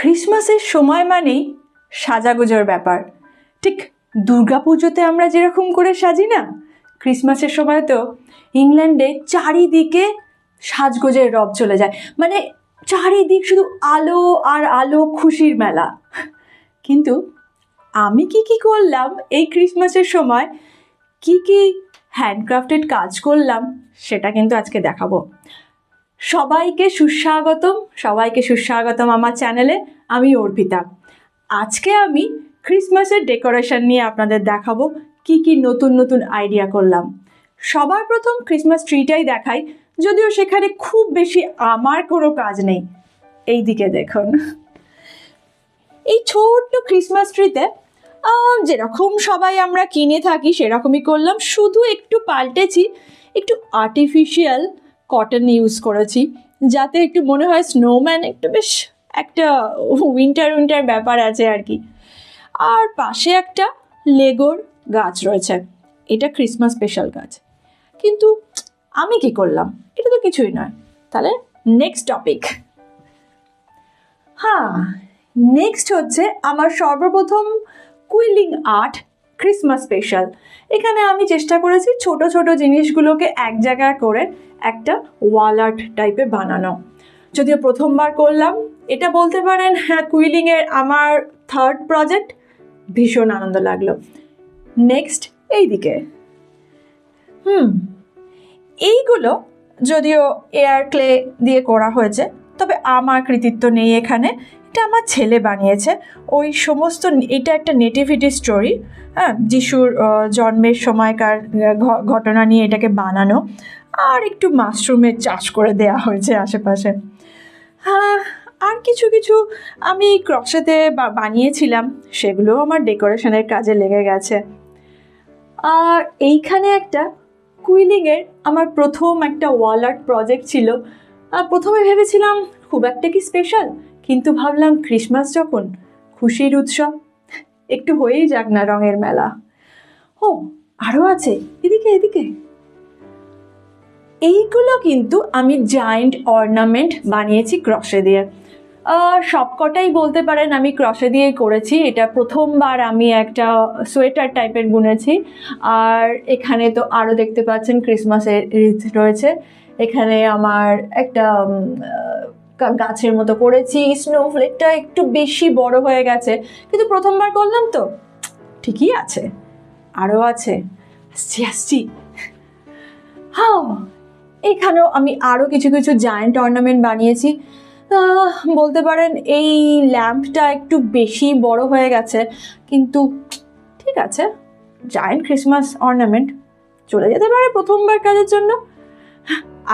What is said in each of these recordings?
ক্রিসমাসের সময় মানেই সাজাগোজার ব্যাপার। ঠিক দুর্গাপুজোতে আমরা যেরকম করে সাজি না, ক্রিসমাসের সময় তো ইংল্যান্ডে চারিদিকে সাজগোজের রব চলে যায়। মানে চারিদিক শুধু আলো আর আলো, খুশির মেলা। কিন্তু আমি কি করলাম এই ক্রিসমাসের সময়, কি হ্যান্ডক্রাফটেড কাজ করলাম, সেটা কিন্তু আজকে দেখাবো। সবাইকে সুস্বাগতম আমার চ্যানেলে। আমি অর্পিতা। আজকে আমি ক্রিসমাসের ডেকোরেশন নিয়ে আপনাদের দেখাবো কি নতুন আইডিয়া করলাম। সবার প্রথম ক্রিসমাস ট্রিটাই দেখাই, যদিও সেখানে খুব বেশি আমার কোনো কাজ নেই। এই দিকে দেখুন, এই ছোট্ট ক্রিসমাস ট্রিতে যেরকম সবাই আমরা কিনে থাকি সেরকমই করলাম, শুধু একটু পাল্টেছি, একটু আর্টিফিশিয়াল কটন ইউজ করেছি, যাতে একটু মনে হয় স্নোম্যান, একটু বেশ একটা উইন্টার ব্যাপার আছে আর কি। আর পাশে একটা লেগোর গাছ রয়েছে, এটা ক্রিসমাস স্পেশাল গাছ। কিন্তু আমি কি করলাম, এটা তো কিছুই নয়। তাহলে নেক্সট টপিক। নেক্সট হচ্ছে আমার সর্বপ্রথম কুইলিং আর্ট ক্রিসমাস স্পেশাল। এখানে আমি চেষ্টা করেছি ছোট জিনিসগুলোকে এক জায়গায় করে একটা ওয়াল আর্ট টাইপের বানানো। যদিও প্রথমবার করলাম, এটা বলতে পারেন কুইলিংয়ের আমার থার্ড প্রজেক্ট। ভীষণ আনন্দ লাগলো। নেক্সট এইদিকে এইগুলো যদিও এয়ার ক্লে দিয়ে করা হয়েছে, তবে আমার কৃতিত্ব নেই এখানে। এটা আমার ছেলে বানিয়েছে। ওই সমস্ত, এটা একটা নেটিভিটি স্টোরি, যিশুর জন্মের সময়কার ঘটনা নিয়ে এটাকে বানানো, আর একটু মাশরুমের চাষ করে দেয়া হয়েছে আশেপাশে। আর কিছু আমি ক্রশেতে বানিয়েছিলাম, সেগুলোও আমার ডেকোরেশনের কাজে লেগে গেছে। আর এইখানে একটা কুইলিংয়ের আমার প্রথম একটা ওয়াল আর্ট প্রজেক্ট ছিল। প্রথমে ভেবেছিলাম খুব একটা কি স্পেশাল, কিন্তু ভাবলাম ক্রিসমাস যখন, খুশির উৎসব, একটু হয়েই যাক না রঙের মেলা। আরও আছে এদিকে। এইগুলো কিন্তু আমি জায়েন্ট অর্নামেন্ট বানিয়েছি ক্রশে দিয়ে। সবকটাই বলতে পারেন আমি ক্রশে দিয়েই করেছি। এটা প্রথমবার আমি একটা সোয়েটার টাইপের বুনেছি। আর এখানে তো আরও দেখতে পাচ্ছেন ক্রিসমাসের রিচ রয়েছে। এখানে আমার একটা গাছের মতো করেছি। স্নোফ্লেকটা একটু বেশি বড় হয়ে গেছে, কিন্তু প্রথমবার করলাম তো ঠিকই আছে। আরও আছে, আসছি। এখানেও আমি আরও কিছু জায়েন্ট অর্নামেন্ট বানিয়েছি। বলতে পারেন এই ল্যাম্পটা একটু বেশি বড় হয়ে গেছে, কিন্তু ঠিক আছে, জায়েন্ট ক্রিসমাস অর্নামেন্ট চলে যেতে পারে প্রথমবার কাজের জন্য।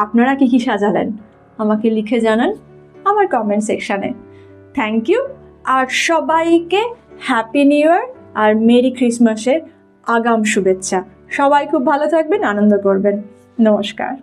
আপনারা কি সাজালেন আমাকে লিখে জানান আমার কমেন্ট সেকশানে। Thank you. আর সবাইকে হ্যাপি নিউ ইয়ার আর মেরি ক্রিসমাসের আগাম শুভেচ্ছা। সবাই খুব ভালো থাকবেন, আনন্দ করবেন। নমস্কার।